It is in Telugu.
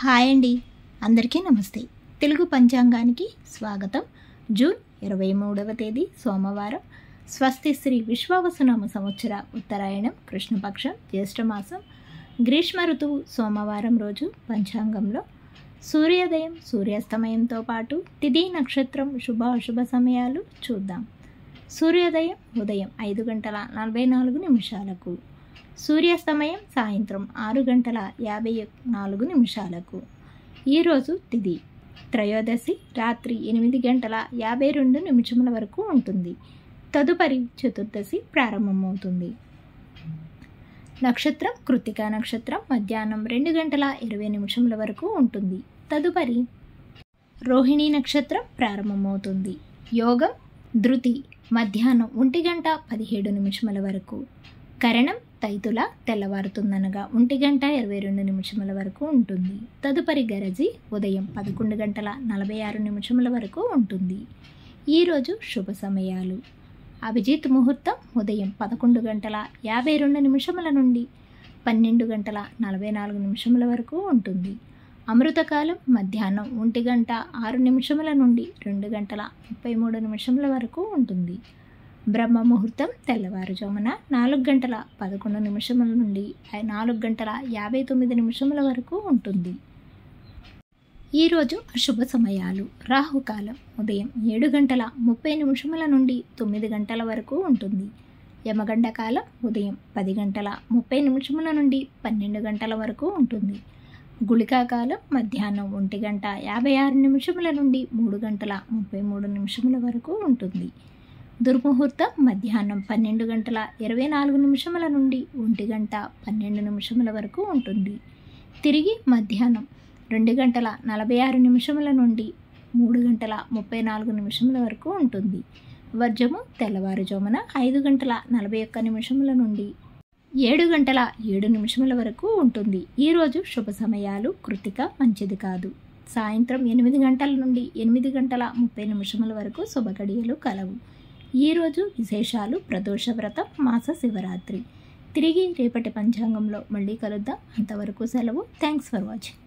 హాయ్ అండి, అందరికీ నమస్తే. తెలుగు పంచాంగానికి స్వాగతం. జూన్ 23వ తేదీ సోమవారం. స్వస్తి శ్రీ విశ్వావసునామ సంవత్సర ఉత్తరాయణం కృష్ణపక్షం జ్యేష్ఠమాసం గ్రీష్మ ఋతువు సోమవారం రోజు పంచాంగంలో సూర్యోదయం సూర్యాస్తమయంతో పాటు తిథి నక్షత్రం శుభ అశుభ సమయాలు చూద్దాం. సూర్యోదయం ఉదయం 5:44 సూర్యాస్తమయం సాయంత్రం 6:54. ఈరోజు తిథి త్రయోదశి రాత్రి 8:52 వరకు ఉంటుంది. తదుపరి చతుర్దశి ప్రారంభమవుతుంది. నక్షత్రం కృత్తికా నక్షత్రం మధ్యాహ్నం 2:20 వరకు ఉంటుంది. తదుపరి రోహిణీ నక్షత్రం ప్రారంభమవుతుంది. యోగం ధృతి మధ్యాహ్నం 1:17 వరకు. కరణం తైతుల తెల్లవారుతుందనగా 1:22 వరకు ఉంటుంది. తదుపరి గరజి ఉదయం 11:46 వరకు ఉంటుంది. ఈరోజు శుభ సమయాలు: అభిజిత్ ముహూర్తం ఉదయం 11:52 నుండి 12:44 వరకు ఉంటుంది. అమృతకాలం మధ్యాహ్నం 1:06 నుండి 2:33 వరకు ఉంటుంది. బ్రహ్మ ముహూర్తం తెల్లవారుజామున 4:11 నుండి 4:59 వరకు ఉంటుంది. ఈరోజు అశుభ సమయాలు: రాహుకాలం ఉదయం 7:30 నుండి 9 వరకు ఉంటుంది. యమగండ కాలం ఉదయం 10:30 నుండి 12 వరకు ఉంటుంది. గుళికా కాలం మధ్యాహ్నం 1:56 నుండి 3:33 వరకు ఉంటుంది. దుర్ముహూర్తం మధ్యాహ్నం 12:24 నుండి 1:12 వరకు ఉంటుంది. తిరిగి మధ్యాహ్నం 2:46 నుండి 3:34 వరకు ఉంటుంది. వర్జము తెల్లవారుజామున 5:41 నుండి 7:07 వరకు ఉంటుంది. ఈరోజు శుభ సమయాలు: కృత్తిక మంచిది కాదు. సాయంత్రం 8 గంటల నుండి 8:30 వరకు శుభగడియలు కలవు. ఈరోజు విశేషాలు: ప్రదోష వ్రతం, మాస శివరాత్రి. తిరిగి రేపటి పంచాంగంలో మళ్ళీ కలుద్దాం. అంతవరకు సెలవు. Thanks for watching.